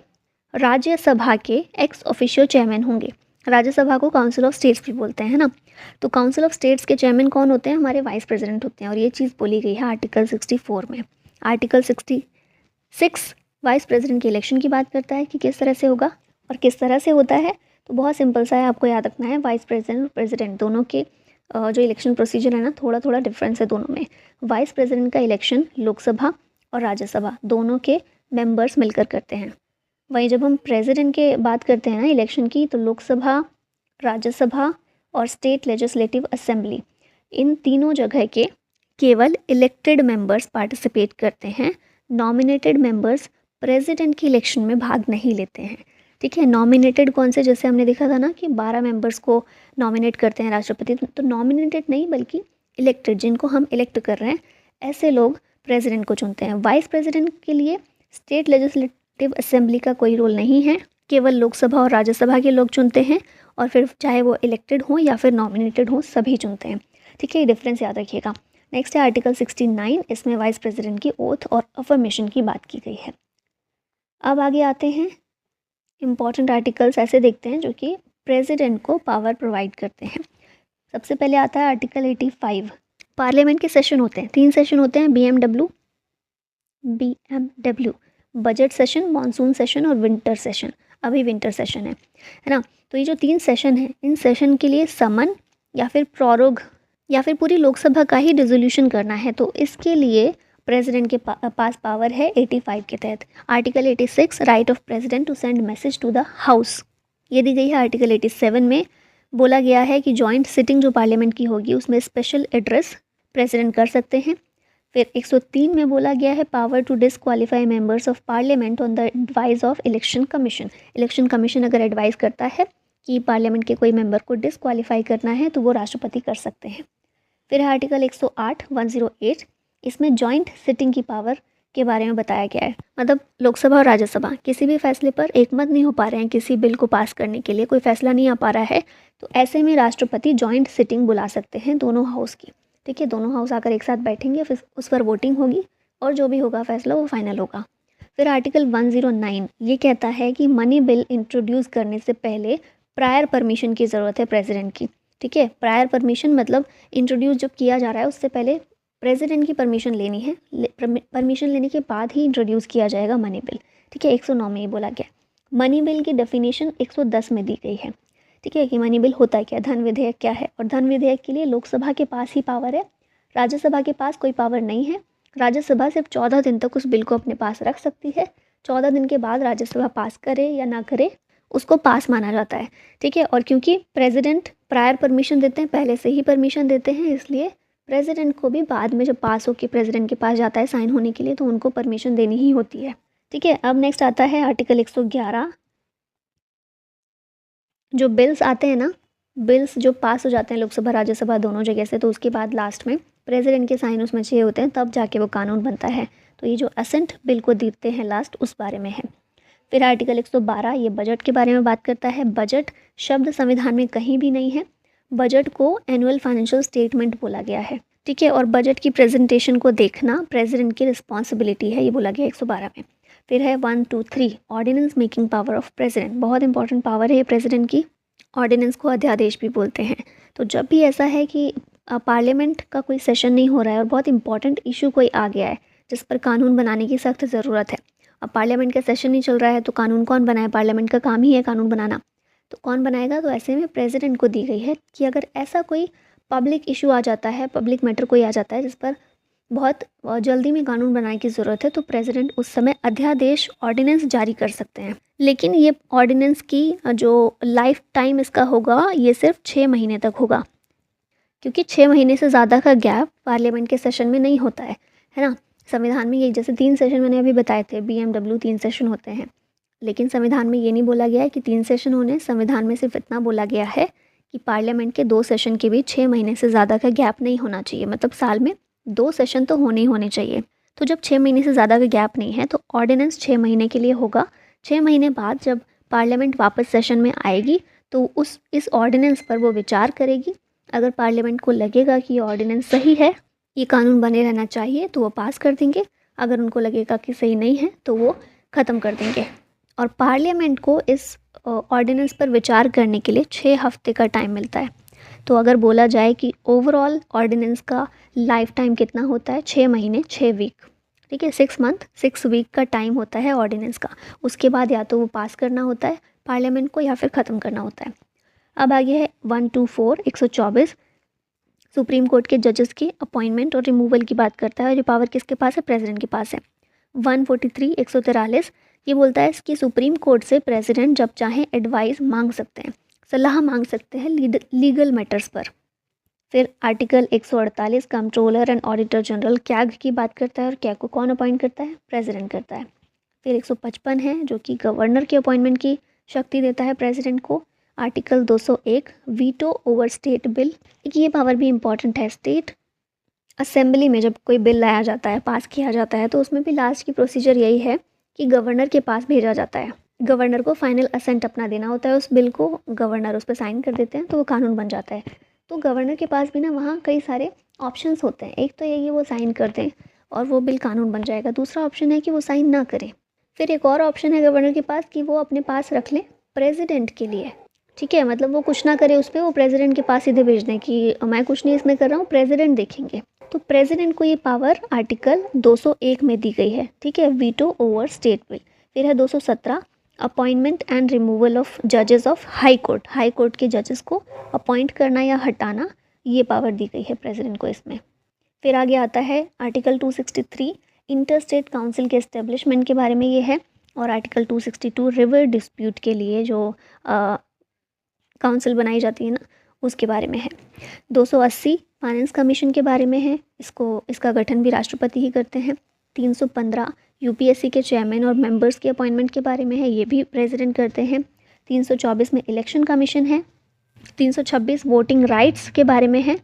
राज्यसभा के एक्स ऑफिशियो चेयरमैन होंगे। राज्यसभा को काउंसिल ऑफ स्टेट्स भी बोलते हैं ना, तो काउंसिल ऑफ स्टेट्स के चेयरमैन कौन होते हैं? हमारे वाइस प्रेसिडेंट होते हैं, और ये चीज़ बोली गई है आर्टिकल 64 में। आर्टिकल 66 वाइस प्रेसिडेंट के इलेक्शन की बात करता है कि किस तरह से होगा और किस तरह से होता है। तो बहुत सिंपल सा है, आपको याद रखना है, वाइस प्रेसिडेंट और प्रेसिडेंट दोनों के जो इलेक्शन प्रोसीजर है ना, थोड़ा थोड़ा डिफरेंस है दोनों में। वाइस प्रेसिडेंट का इलेक्शन लोकसभा और राज्यसभा दोनों के मेंबर्स मिलकर करते हैं। वहीं जब हम प्रेसिडेंट के बात करते हैं ना इलेक्शन की, तो लोकसभा, राज्यसभा और स्टेट लेजिस्लेटिव असेंबली, इन तीनों जगह के केवल इलेक्टेड मेंबर्स पार्टिसिपेट करते हैं, नॉमिनेटेड मेंबर्स प्रेसिडेंट की इलेक्शन में भाग नहीं लेते हैं। ठीक है, नॉमिनेटेड कौन से, जैसे हमने देखा था ना कि 12 मेंबर्स को नॉमिनेट करते हैं राष्ट्रपति, तो नॉमिनेटेड नहीं बल्कि इलेक्टेड, जिनको हम इलेक्ट कर रहे हैं, ऐसे लोग प्रेसिडेंट को चुनते हैं। वाइस प्रेसिडेंट के लिए स्टेट लेजिस्लेटिव असेंबली का कोई रोल नहीं है, केवल लोकसभा और राज्यसभा के लोग चुनते हैं, और फिर चाहे वो इलेक्टेड हों या फिर नॉमिनेटेड हों, सभी चुनते हैं। ठीक है, ये डिफरेंस याद रखिएगा। नेक्स्ट है आर्टिकल 69, इसमें वाइस प्रेसिडेंट की ओथ और अफर्मेशन की बात की गई है। अब आगे आते हैं इम्पॉर्टेंट आर्टिकल्स, ऐसे देखते हैं जो कि प्रेसिडेंट को पावर प्रोवाइड करते हैं। सबसे पहले आता है आर्टिकल 85। पार्लियामेंट के सेशन होते हैं, 3 सेशन होते हैं, BMW, budget session, monsoon session और विंटर सेशन। अभी विंटर सेशन है ना। तो ये जो 3 सेशन हैं, इन सेशन के लिए समन या फिर प्रोरोग या फिर पूरी लोकसभा का ही डिसोल्यूशन करना है, तो इसके लिए प्रेसिडेंट के पास पावर है 85 के तहत। Article 86, right of president to send message to the house, ये दी गई है। आर्टिकल 87 में बोला गया है कि जॉइंट सिटिंग जो पार्लियामेंट की होगी उसमें स्पेशल एड्रेस प्रेसिडेंट कर सकते हैं। फिर 103 में बोला गया है power to disqualify members of parliament on the advice of election commission. Election commission अगर एडवाइस करता है कि पार्लियामेंट के कोई मेंबर को डिसक्वालीफाई करना है तो वो राष्ट्रपति कर सकते हैं। फिर है आर्टिकल 108, इसमें जॉइंट सिटिंग की पावर के बारे में बताया गया है। मतलब लोकसभा और राज्यसभा किसी भी फैसले पर एकमत नहीं हो पा रहे हैं, किसी बिल को पास करने के लिए कोई फैसला नहीं आ पा रहा है, तो ऐसे में राष्ट्रपति जॉइंट सिटिंग बुला सकते हैं दोनों हाउस की। ठीक है, दोनों हाउस आकर एक साथ बैठेंगे, फिर उस पर वोटिंग होगी और जो भी होगा फैसला वो फाइनल होगा। फिर आर्टिकल 109 ये कहता है कि मनी बिल इंट्रोड्यूस करने से पहले प्रायर परमिशन की ज़रूरत है प्रेसिडेंट की। ठीक है, प्रायर परमिशन मतलब इंट्रोड्यूस जब किया जा रहा है उससे पहले प्रेसिडेंट की परमिशन लेनी है, परमिशन लेने के बाद ही इंट्रोड्यूस किया जाएगा मनी बिल। ठीक है, 109 में ये बोला गया। मनी बिल की डेफिनेशन 110 में दी गई है। ठीक है, कि मनी बिल होता क्या, धन विधेयक क्या है, और धन विधेयक के लिए लोकसभा के पास ही पावर है, राज्यसभा के पास कोई पावर नहीं है। राज्यसभा सिर्फ 14 दिन तक उस बिल को अपने पास रख सकती है, 14 दिन के बाद राज्यसभा पास करे या ना करे उसको पास माना जाता है। ठीक है, और क्योंकि प्रेसिडेंट प्रायर परमिशन देते हैं, पहले से ही परमिशन देते हैं, इसलिए प्रेसिडेंट को भी बाद में जब पास होकर प्रेसिडेंट के पास जाता है साइन होने के लिए तो उनको परमिशन देनी ही होती है। ठीक है, अब नेक्स्ट आता है आर्टिकल 111। जो बिल्स आते हैं ना, बिल्स जो पास हो जाते हैं लोकसभा राज्यसभा दोनों जगह से, तो उसके बाद लास्ट में प्रेसिडेंट के साइन उसमें चाहिए होते हैं, तब जाके वो कानून बनता है। तो ये जो असेंट बिल को देते हैं लास्ट, उस बारे में है। फिर आर्टिकल 112 ये बजट के बारे में बात करता है। बजट शब्द संविधान में कहीं भी नहीं है, बजट को एनुअल फाइनेंशियल स्टेटमेंट बोला गया है। ठीक है, और बजट की प्रेजेंटेशन को देखना प्रेसिडेंट की रिस्पॉन्सिबिलिटी है, ये बोला गया 112 में। फिर है 1, 2, 3 ordinance making power of president, बहुत इंपॉर्टेंट पावर है ये प्रेसिडेंट की। ऑर्डिनेंस को अध्यादेश भी बोलते हैं। तो जब भी ऐसा है कि पार्लियामेंट का कोई सेशन नहीं हो रहा है और बहुत इंपॉर्टेंट इशू कोई आ गया है जिस पर कानून बनाने की सख्त ज़रूरत है, अब पार्लियामेंट का सेशन नहीं चल रहा है तो कानून कौन बनाए, पार्लियामेंट का काम ही है कानून बनाना, तो कौन बनाएगा, तो ऐसे में प्रेसिडेंट को दी गई है कि अगर ऐसा कोई पब्लिक इशू आ जाता है, पब्लिक मैटर कोई आ जाता है जिस पर बहुत जल्दी में कानून बनाने की ज़रूरत है, तो प्रेसिडेंट उस समय अध्यादेश ऑर्डिनेंस जारी कर सकते हैं। लेकिन ये ऑर्डिनेंस की जो लाइफ टाइम इसका होगा ये सिर्फ 6 महीने तक होगा, क्योंकि 6 महीने से ज़्यादा का गैप पार्लियामेंट के सेशन में नहीं होता है ना। संविधान में ये जैसे 3 सेशन मैंने अभी बताए थे, BMW 3 सेशन होते हैं, लेकिन संविधान में ये नहीं बोला गया है कि 3 सेशन होने। संविधान में सिर्फ इतना बोला गया है कि पार्लियामेंट के 2 सेशन के बीच 6 महीने से ज़्यादा का गैप नहीं होना चाहिए, मतलब साल में 2 सेशन तो होने ही होने चाहिए। तो जब 6 महीने से ज़्यादा का गैप नहीं है तो ऑर्डिनेंस 6 महीने के लिए होगा। 6 महीने बाद जब पार्लियामेंट वापस सेशन में आएगी तो इस ऑर्डिनेंस पर वो विचार करेगी। अगर पार्लियामेंट को लगेगा कि ये ऑर्डिनेंस सही है, ये कानून बने रहना चाहिए, तो वो पास कर देंगे। अगर उनको लगेगा कि सही नहीं है तो वो ख़त्म कर देंगे। और पार्लियामेंट को इस ऑर्डिनेंस पर विचार करने के लिए 6 हफ्ते का टाइम मिलता है। तो अगर बोला जाए कि ओवरऑल ऑर्डिनेंस का लाइफ टाइम कितना होता है, 6 महीने 6 वीक। ठीक है, 6 मंथ 6 वीक का टाइम होता है ऑर्डिनेंस का। उसके बाद या तो वो पास करना होता है पार्लियामेंट को या फिर ख़त्म करना होता है। अब आगे है 124 सुप्रीम कोर्ट के जजेस की अपॉइंटमेंट और रिमूवल की बात करता है, और ये पावर किसके पास है, प्रेसिडेंट के पास है। 143 ये बोलता है कि सुप्रीम कोर्ट से प्रेसिडेंट जब चाहें एडवाइस मांग सकते हैं, सलाह मांग सकते हैं लीगल मैटर्स पर। फिर article 148 controller and auditor general CAG की बात करता है, और कैग को कौन अपॉइंट करता है? प्रेसिडेंट करता है। फिर 155 है जो कि गवर्नर के अपॉइंटमेंट की शक्ति देता है प्रेसिडेंट को। Article 201 veto over state bill, ये पावर भी इम्पॉर्टेंट है। स्टेट असेंबली में जब कोई बिल लाया जाता है, पास किया जाता है, तो उसमें भी लास्ट की प्रोसीजर यही है कि गवर्नर के पास भेजा जाता है। गवर्नर को फाइनल असेंट अपना देना होता है उस बिल को, गवर्नर उस पर साइन कर देते हैं तो वो कानून बन जाता है। तो गवर्नर के पास भी ना वहाँ कई सारे ऑप्शंस होते हैं। एक तो ये कि वो साइन कर दें और वो बिल कानून बन जाएगा। दूसरा ऑप्शन है कि वो साइन ना करें। फिर एक और ऑप्शन है गवर्नर के पास कि वो अपने पास रख लें प्रेसिडेंट के लिए। ठीक है, मतलब वो कुछ ना करे उस पर, वो प्रेसिडेंट के पास सीधे भेज दें कि मैं कुछ नहीं इसमें कर रहा हूँ, प्रेसिडेंट देखेंगे। तो प्रेसिडेंट को ये पावर आर्टिकल 201 में दी गई है। ठीक है, वीटो ओवर स्टेट बिल। फिर है 217 अपॉइंटमेंट एंड रिमूवल ऑफ जजेस of high court. High court के जजेस को अपॉइंट करना या हटाना, ये पावर दी गई है प्रेसिडेंट को इसमें। फिर आगे आता है आर्टिकल 263 इंटर स्टेट काउंसिल के इस्टेब्लिशमेंट के बारे में ये है। और आर्टिकल 262 रिवर डिस्प्यूट के लिए जो काउंसिल बनाई जाती है ना, उसके बारे में है। 280 फाइनेंस कमीशन के बारे में है, इसका गठन भी राष्ट्रपति ही करते हैं। 315 यूपीएससी के चेयरमैन और मेंबर्स के अपॉइंटमेंट के बारे में है, ये भी प्रेसिडेंट करते हैं। 324 में इलेक्शन कमीशन है। 326 वोटिंग राइट्स के बारे में है।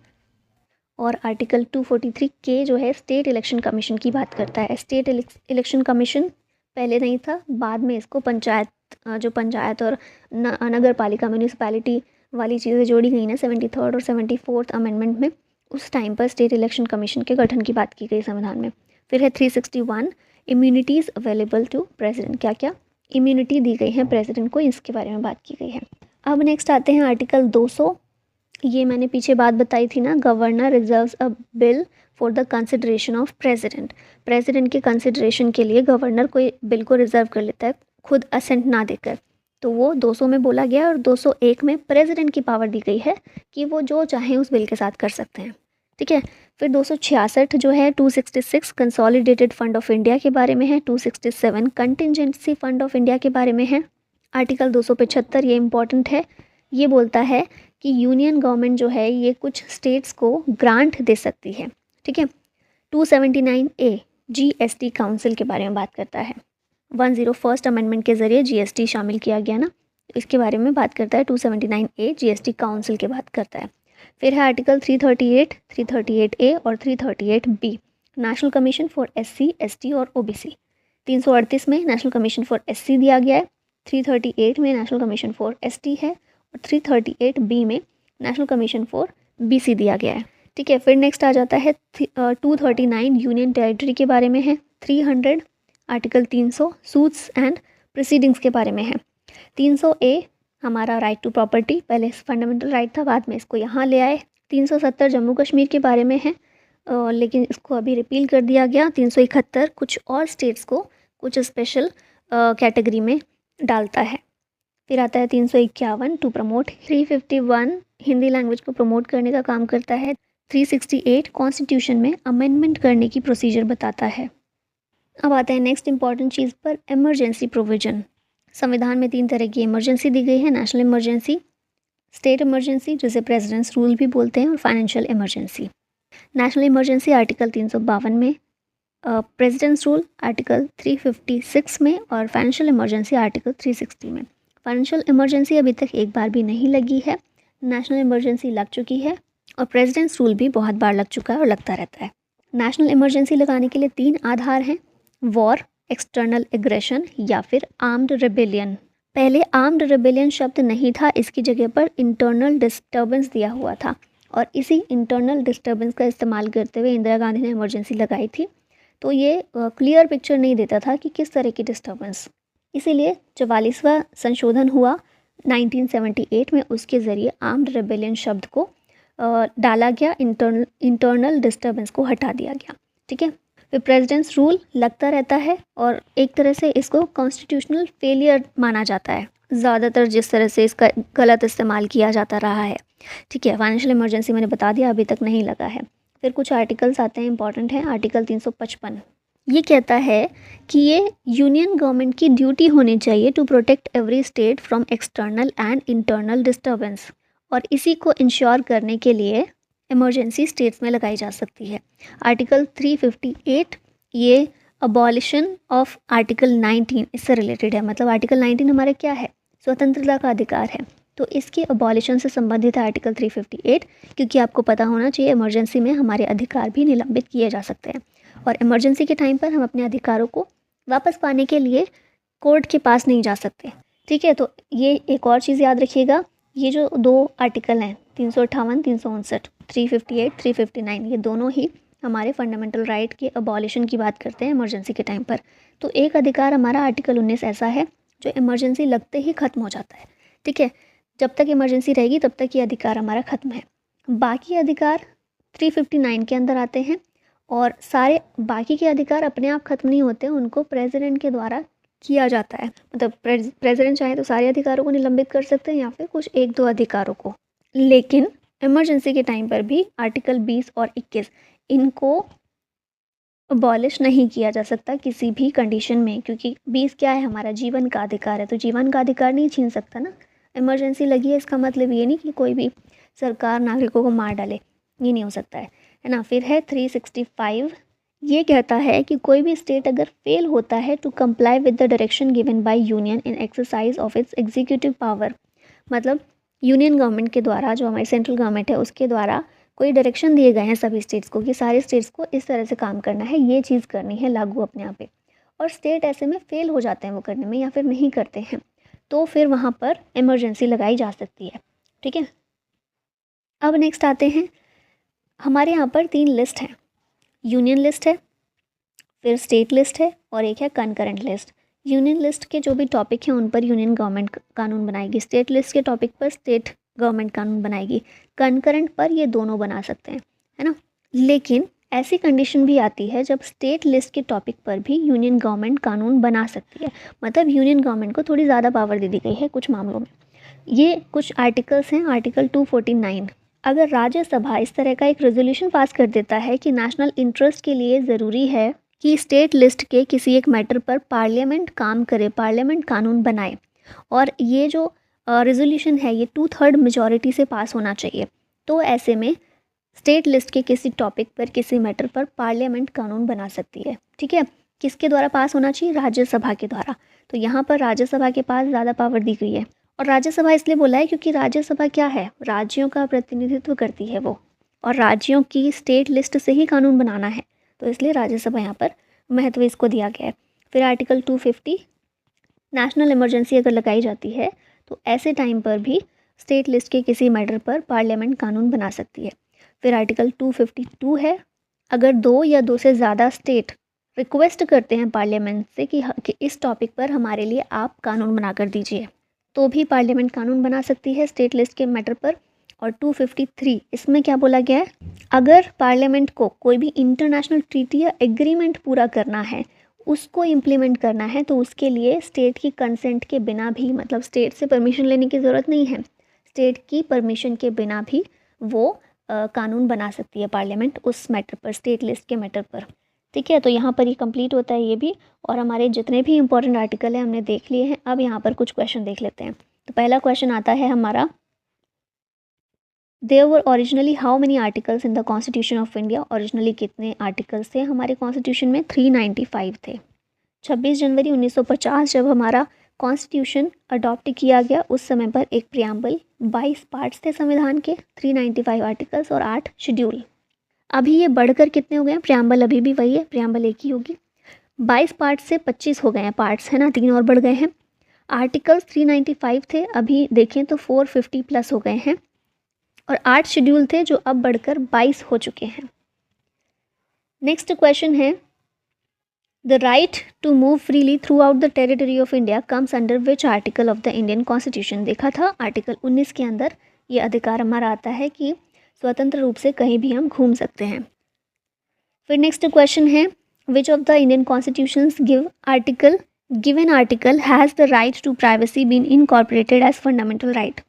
और आर्टिकल 243 के जो है स्टेट इलेक्शन कमीशन की बात करता है। स्टेट इलेक्शन कमीशन पहले नहीं था, बाद में इसको पंचायत और नगर पालिका म्यूनिसिपैलिटी वाली चीज़ें जोड़ी गई ना 73rd और 74th अमेंडमेंट में, उस टाइम पर स्टेट इलेक्शन कमीशन के गठन की बात की गई संविधान में। फिर है 361 इम्यूनिटीज़ अवेलेबल टू प्रेसिडेंट। क्या क्या इम्यूनिटी दी गई है प्रेसिडेंट को, इसके बारे में बात की गई है। अब नेक्स्ट आते हैं आर्टिकल 200। ये मैंने पीछे बात बताई थी ना, governor reserves a bill for the consideration of president. President के कंसिडरेशन के लिए गवर्नर कोई बिल को रिजर्व कर लेता है खुद असेंट ना देकर। तो वो 200 में बोला गया, और 201 में प्रेसिडेंट की पावर दी गई है कि वो जो चाहें उस बिल के साथ कर सकते हैं। ठीक है, फिर 266 जो है 266 कंसोलिडेटेड फंड ऑफ इंडिया के बारे में है। 267 कंटिजेंसी फंड ऑफ इंडिया के बारे में है। आर्टिकल 275 ये इम्पॉर्टेंट है, ये बोलता है कि यूनियन गवर्नमेंट जो है ये कुछ स्टेट्स को ग्रांट दे सकती है। ठीक है, 279A जीएसटी काउंसिल के बारे में बात करता है। 101st अमेंडमेंट के ज़रिए जीएसटी शामिल किया गया ना, इसके बारे में बात करता है। 279A जीएसटी काउंसिल की बात करता है। फिर है आर्टिकल 338, 338A और 338B national commission for SC, ST और OBC। 338 में नेशनल कमीशन फॉर SC दिया गया है। 338 में नेशनल कमीशन फॉर ST है, और 338B में नेशनल कमीशन फॉर BC दिया गया है। ठीक है, फिर नेक्स्ट आ जाता है 239 यूनियन टेरिटरी के बारे में है। 300 आर्टिकल 300 सूट्स एंड प्रोसीडिंग्स के बारे में है। 300A हमारा राइट टू प्रॉपर्टी, पहले फंडामेंटल राइट था, बाद में इसको यहाँ ले आए। 370 जम्मू कश्मीर के बारे में है, लेकिन इसको अभी रिपील कर दिया गया। 371 कुछ और स्टेट्स को कुछ स्पेशल कैटेगरी में डालता है। फिर आता है 351 टू प्रमोट। 351 हिंदी लैंग्वेज को प्रमोट करने का काम करता है। 368 कॉन्स्टिट्यूशन में अमेंडमेंट करने की प्रोसीजर बताता है। अब आता है नेक्स्ट इंपॉर्टेंट चीज़ पर, इमरजेंसी प्रोविजन। संविधान में 3 तरह की इमरजेंसी दी गई है, नेशनल इमरजेंसी, स्टेट इमरजेंसी जिसे प्रेसिडेंट्स रूल भी बोलते हैं, और financial emergency. National emergency article 352 में, प्रेसिडेंट्स रूल आर्टिकल 356 में, और फाइनेंशियल इमरजेंसी आर्टिकल 360 में। फाइनेंशियल इमरजेंसी अभी तक एक बार भी नहीं लगी है, नेशनल इमरजेंसी लग चुकी है, और प्रेसिडेंट्स रूल भी बहुत बार लग चुका है और लगता रहता है। नेशनल इमरजेंसी लगाने के लिए 3 आधार हैं, वॉर, एक्सटर्नल एग्रेशन या फिर आर्म्ड रेबेलियन। पहले आर्म्ड रेबेलियन शब्द नहीं था, इसकी जगह पर इंटरनल डिस्टर्बेंस दिया हुआ था, और इसी इंटरनल डिस्टर्बेंस का इस्तेमाल करते हुए इंदिरा गांधी ने इमरजेंसी लगाई थी। तो ये क्लियर पिक्चर नहीं देता था कि किस तरह की डिस्टर्बेंस, इसीलिए 44वां संशोधन हुआ 1978 में, उसके ज़रिए आर्म्ड रेबेलियन शब्द को डाला गया, इंटरनल डिस्टर्बेंस को हटा दिया गया। ठीक है, फिर प्रेसिडेंट्स रूल लगता रहता है, और एक तरह से इसको कॉन्स्टिट्यूशनल फेलियर माना जाता है, ज़्यादातर जिस तरह से इसका गलत इस्तेमाल किया जाता रहा है। ठीक है, फाइनेंशियल इमरजेंसी मैंने बता दिया, अभी तक नहीं लगा है। फिर कुछ आर्टिकल्स आते हैं इंपॉर्टेंट हैं। आर्टिकल 355 ये कहता है कि ये यूनियन गवर्नमेंट की ड्यूटी होनी चाहिए to protect every state from external and internal disturbance, और इसी को इंश्योर करने के लिए इमरजेंसी स्टेट्स में लगाई जा सकती है। आर्टिकल 358 ये अबॉलिशन ऑफ आर्टिकल 19 इससे रिलेटेड है। मतलब आर्टिकल 19 हमारे क्या है, स्वतंत्रता का अधिकार है, तो इसकी अबॉलिशन से संबंधित है आर्टिकल 358, क्योंकि आपको पता होना चाहिए इमरजेंसी में हमारे अधिकार भी निलंबित किए जा सकते हैं और इमरजेंसी के टाइम पर हम अपने अधिकारों को वापस पाने के लिए कोर्ट के पास नहीं जा सकते। ठीक है, तो ये एक और चीज़ याद रखिएगा, ये जो दो आर्टिकल हैं 358, 359, 358, 359, ये दोनों ही हमारे फंडामेंटल राइट के अबॉलिशन की बात करते हैं इमरजेंसी के टाइम पर। तो एक अधिकार हमारा आर्टिकल 19 ऐसा है जो इमरजेंसी लगते ही ख़त्म हो जाता है। ठीक है, जब तक इमरजेंसी रहेगी तब तक ये अधिकार हमारा ख़त्म है। बाकी अधिकार 359 के अंदर आते हैं और सारे बाकी के अधिकार अपने आप ख़त्म नहीं होते, उनको प्रेसिडेंट के द्वारा किया जाता है। मतलब प्रेसिडेंट चाहे तो सारे अधिकारों को निलंबित कर सकते हैं या फिर कुछ एक दो अधिकारों को, लेकिन इमरजेंसी के टाइम पर भी आर्टिकल 20 और 21 इनको अबॉलिश नहीं किया जा सकता किसी भी कंडीशन में, क्योंकि 20 क्या है, हमारा जीवन का अधिकार है, तो जीवन का अधिकार नहीं छीन सकता ना। इमरजेंसी लगी है इसका मतलब ये नहीं कि कोई भी सरकार नागरिकों को मार डाले, ये नहीं हो सकता है ना। फिर है 365, ये कहता है कि कोई भी स्टेट अगर फेल होता है to comply with the direction given by union in exercise of its executive power, मतलब यूनियन गवर्नमेंट के द्वारा, जो हमारी सेंट्रल गवर्नमेंट है उसके द्वारा कोई डायरेक्शन दिए गए हैं सभी स्टेट्स को कि सारे स्टेट्स को इस तरह से काम करना है, ये चीज़ करनी है लागू अपने यहाँ पे, और स्टेट ऐसे में फेल हो जाते हैं वो करने में या फिर नहीं करते हैं, तो फिर वहाँ पर इमरजेंसी लगाई जा सकती है। ठीक है, अब नेक्स्ट आते हैं, हमारे यहाँ पर 3 लिस्ट हैं, यूनियन लिस्ट है, फिर स्टेट लिस्ट है और एक है कनकरेंट लिस्ट। यूनियन लिस्ट के जो भी टॉपिक हैं उन पर यूनियन गवर्नमेंट कानून बनाएगी, स्टेट लिस्ट के टॉपिक पर स्टेट गवर्नमेंट कानून बनाएगी, कनकरेंट पर ये दोनों बना सकते हैं, है ना। लेकिन ऐसी कंडीशन भी आती है जब स्टेट लिस्ट के टॉपिक पर भी यूनियन गवर्नमेंट कानून बना सकती है, मतलब यूनियन गवर्नमेंट को थोड़ी ज़्यादा पावर दे दी गई है कुछ मामलों में। ये कुछ आर्टिकल्स हैं, आर्टिकल 249, अगर राज्यसभा इस तरह का एक रेजोल्यूशन पास कर देता है कि नेशनल इंटरेस्ट के लिए ज़रूरी है कि स्टेट लिस्ट के किसी एक मैटर पर पार्लियामेंट काम करे, पार्लियामेंट कानून बनाए, और ये जो रेजोल्यूशन है ये 2/3 मेजॉरिटी से पास होना चाहिए, तो ऐसे में स्टेट लिस्ट के किसी टॉपिक पर, किसी मैटर पर पार्लियामेंट कानून बना सकती है। ठीक है, किसके द्वारा पास होना चाहिए, राज्यसभा के द्वारा। तो यहाँ पर राज्यसभा के पास ज़्यादा पावर दी गई है, और राज्यसभा इसलिए बोला है क्योंकि राज्यसभा क्या है, राज्यों का प्रतिनिधित्व करती है वो, और राज्यों की स्टेट लिस्ट से ही कानून बनाना है, तो इसलिए राज्यसभा यहाँ पर महत्व इसको दिया गया है। फिर आर्टिकल 250, नेशनल इमरजेंसी अगर लगाई जाती है तो ऐसे टाइम पर भी स्टेट लिस्ट के किसी मैटर पर पार्लियामेंट कानून बना सकती है। फिर आर्टिकल 252 है, अगर 2 या 2 से ज़्यादा स्टेट रिक्वेस्ट करते हैं पार्लियामेंट से कि इस टॉपिक पर हमारे लिए आप कानून बना कर दीजिए, तो भी पार्लियामेंट कानून बना सकती है स्टेट लिस्ट के मैटर पर। और 253 इसमें क्या बोला गया है, अगर पार्लियामेंट को कोई भी इंटरनेशनल ट्रीटी या एग्रीमेंट पूरा करना है, उसको इम्प्लीमेंट करना है, तो उसके लिए स्टेट की कंसेंट के बिना भी, मतलब स्टेट से परमिशन लेने की ज़रूरत नहीं है, स्टेट की परमिशन के बिना भी वो कानून बना सकती है पार्लियामेंट उस मैटर पर, स्टेट लिस्ट के मैटर पर। ठीक है, तो यहाँ पर ये कंप्लीट होता है ये भी, और हमारे जितने भी इंपॉर्टेंट आर्टिकल हैं हमने देख लिए हैं। अब यहाँ पर कुछ क्वेश्चन देख लेते हैं। तो पहला क्वेश्चन आता है हमारा, there were originally how many articles in the constitution of India, originally कितने आर्टिकल्स थे हमारे कॉन्स्टिट्यूशन में, 395 थे। 26 जनवरी 1950 जब हमारा कॉन्स्टिट्यूशन अडॉप्ट किया गया, उस समय पर एक प्रियम्बल, 22 पार्ट्स थे संविधान के, 395 आर्टिकल्स और 8 शेड्यूल। अभी ये बढ़कर कितने हो गए हैं, प्रियम्बल अभी भी वही है, प्रियम्बल एक ही होगी, 22 पार्ट से 25 हो गए हैं पार्ट्स, है ना, 3 और बढ़ गए हैं। आर्टिकल्स 395 थे, अभी देखें तो 450 प्लस हो गए हैं, और 8 शेड्यूल थे जो अब बढ़कर 22 हो चुके हैं। नेक्स्ट क्वेश्चन है, the right to move freely throughout the territory of India comes under which article of the Indian constitution. देखा था आर्टिकल 19 के अंदर ये अधिकार हमारा आता है कि स्वतंत्र रूप से कहीं भी हम घूम सकते हैं। फिर नेक्स्ट क्वेश्चन है, which of the Indian constitutions given article has the right to privacy been incorporated as fundamental right.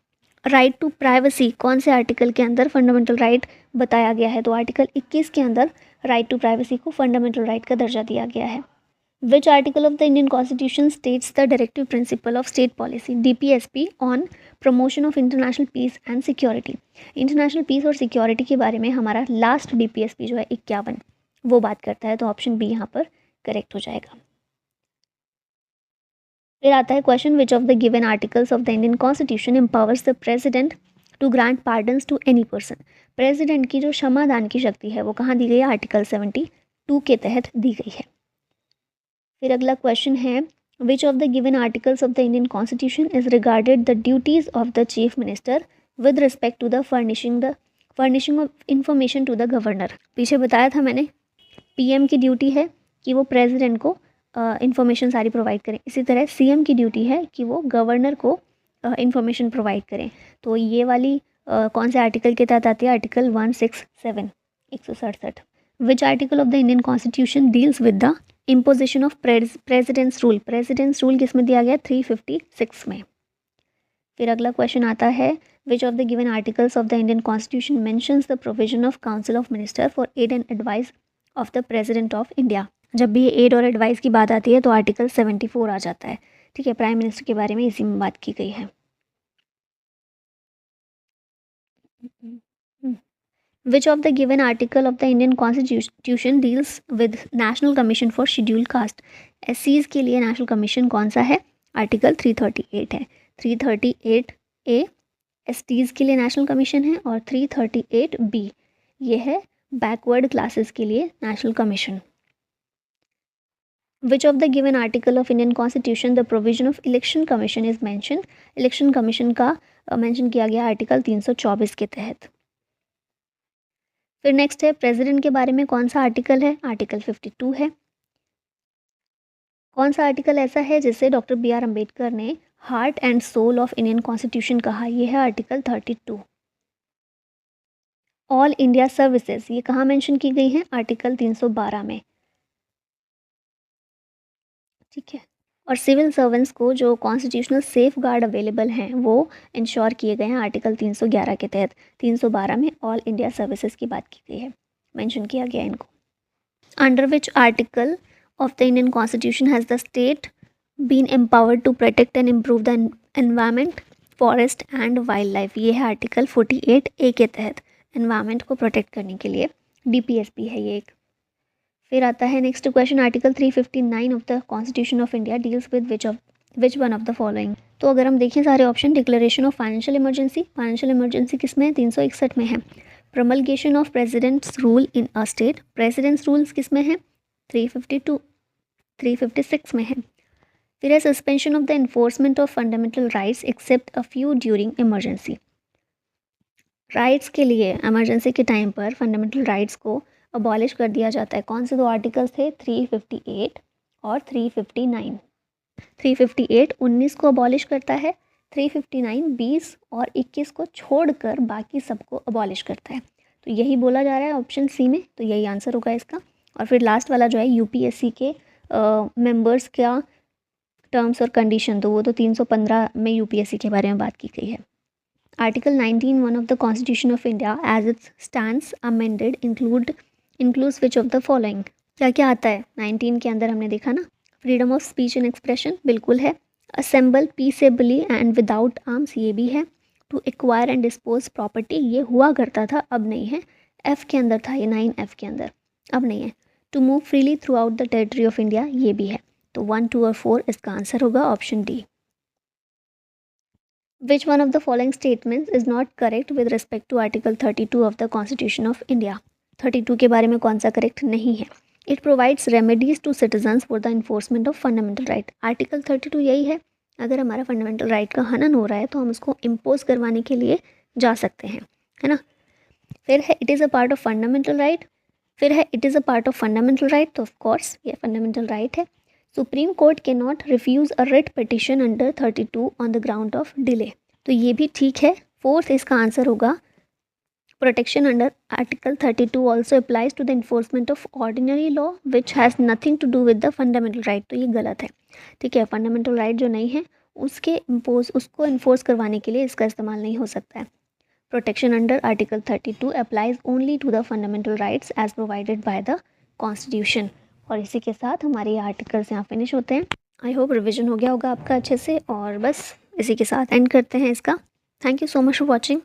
Right to privacy कौन से आर्टिकल के अंदर फंडामेंटल राइट बताया गया है, तो आर्टिकल 21 के अंदर राइट टू प्राइवेसी को फंडामेंटल राइट का दर्जा दिया गया है। Which article of the Indian Constitution states the directive principle of state policy DPSP on promotion of international peace and security? International peace और सिक्योरिटी के बारे में हमारा लास्ट DPSP जो है 51 वो बात करता है, तो ऑप्शन बी यहाँ पर करेक्ट हो जाएगा। फिर आता है question, which of the given articles of the Indian constitution empowers the president to grant pardons to any person? President की जो क्षमादान की शक्ति है वो कहाँ दी गई है? आर्टिकल 72 के तहत दी गई है। फिर अगला क्वेश्चन है, which of the given articles of the Indian constitution is regarded the duties of the chief minister with respect to the furnishing of information to the governor? पीछे बताया था मैंने, पीएम की ड्यूटी है कि वो प्रेसिडेंट को इंफॉर्मेशन सारी प्रोवाइड करें, इसी तरह सीएम की ड्यूटी है कि वो गवर्नर को इंफॉर्मेशन प्रोवाइड करें। तो ये वाली कौन से आर्टिकल के तहत आती है? Article 167 167। Which article of the Indian constitution deals with the imposition of president's rule? Presidents rule किस में दिया गया? 356 में। फिर अगला क्वेश्चन आता है, which of the given articles of the Indian constitution mentions the provision of council of minister for aid and advice of the president of India? जब भी एड और एडवाइस की बात आती है तो आर्टिकल 74 आ जाता है। ठीक है, प्राइम मिनिस्टर के बारे में इसी में बात की गई है। Which of the given article of the Indian Constitution deals with National Commission for Scheduled Caste? SCs के लिए नेशनल कमीशन कौन सा है? आर्टिकल 338 है। 338A STs के लिए नेशनल कमीशन है और 338B ये है बैकवर्ड क्लासेस के लिए national commission. Which of the given article of Indian Constitution the provision of election commission is mentioned? Election commission का मेंशन किया गया आर्टिकल 324 के तहत। फिर नेक्स्ट है, प्रेसिडेंट के बारे में कौन सा आर्टिकल है? आर्टिकल 52 है। कौन सा आर्टिकल ऐसा है जिसे डॉक्टर BR अम्बेडकर ने heart and soul of Indian constitution कहा? ये है आर्टिकल 32। ऑल इंडिया सर्विसेज ये कहाँ मेंशन की गई हैं? आर्टिकल 312 में। ठीक है, और सिविल सर्वेंट्स को जो कॉन्स्टिट्यूशनल सेफ गार्ड अवेलेबल हैं वो इंश्योर किए गए हैं आर्टिकल 311 के तहत। 312 में ऑल इंडिया सर्विसेज की बात की गई है, मेंशन किया गया है इनको। Under which article of the Indian constitution has the state been empowered to protect and improve the environment, forest and wild life? ये है आर्टिकल 48A के तहत एनवायरमेंट को प्रोटेक्ट करने के लिए DPSP है ये एक। फिर आता है next question, article 359 of the constitution of India deals with which one of the following? तो अगर हम देखें सारे option, declaration of financial emergency किस में है? 361 में है। Promulgation of president's rule in a state, president's rules किस में है? 356 में है। फिर है suspension of the enforcement of fundamental rights except a few during emergency. Rights के लिए इमरजेंसी के टाइम पर फंडामेंटल राइट्स को अबॉलिश कर दिया जाता है। कौन से दो आर्टिकल्स थे? 358 और 359। 358 19 को अबॉलिश करता है, 359 20 और 21 को छोड़कर बाकी सबको अबॉलिश करता है। तो यही बोला जा रहा है ऑप्शन सी में, तो यही आंसर होगा इसका। और फिर लास्ट वाला जो है UPSC के मेंबर्स का टर्म्स और कंडीशन, तो वो तो 315 में UPSC के बारे में बात की गई है। Article 19(1) of the constitution of India as it stands amended includes which of the following? क्या क्या आता है 19 के अंदर? हमने देखा ना, freedom of speech and expression बिल्कुल है, assemble peaceably and without arms ये भी है, to acquire and dispose property ये हुआ करता था, अब नहीं है, F के अंदर था ये, 9F के अंदर, अब नहीं है, to move freely throughout the territory of India ये भी है। तो 1, 2 और 4 इसका आंसर होगा option D. Which one of the following statements is not correct with respect to Article 32 of the Constitution of India? 32 के बारे में कौन सा करेक्ट नहीं है? It provides remedies to citizens for the enforcement of fundamental right. Article 32 यही है, अगर हमारा फंडामेंटल राइट का हनन हो रहा है तो हम उसको इम्पोज करवाने के लिए जा सकते हैं, है ना। फिर है it is a part of fundamental right, फिर है it is a part of fundamental right, तो ऑफकोर्स ये फंडामेंटल राइट है। सुप्रीम कोर्ट के not refuse a writ petition under 32 on the ground of delay, तो ये भी ठीक है। फोर्थ इसका आंसर होगा protection under article 32 also applies to the enforcement of ordinary law which has nothing to do with the fundamental right, तो ये गलत है। ठीक है, फंडामेंटल राइट जो नहीं है उसको इन्फोर्स करवाने के लिए इसका इस्तेमाल नहीं हो सकता है। Protection under article 32 applies only to the fundamental rights as provided by the constitution. और इसी के साथ हमारे ये आर्टिकल्स यहाँ फिनिश होते हैं। आई होप रिविज़न हो गया होगा आपका अच्छे से, और बस इसी के साथ एंड करते हैं इसका। Thank you so much for watching.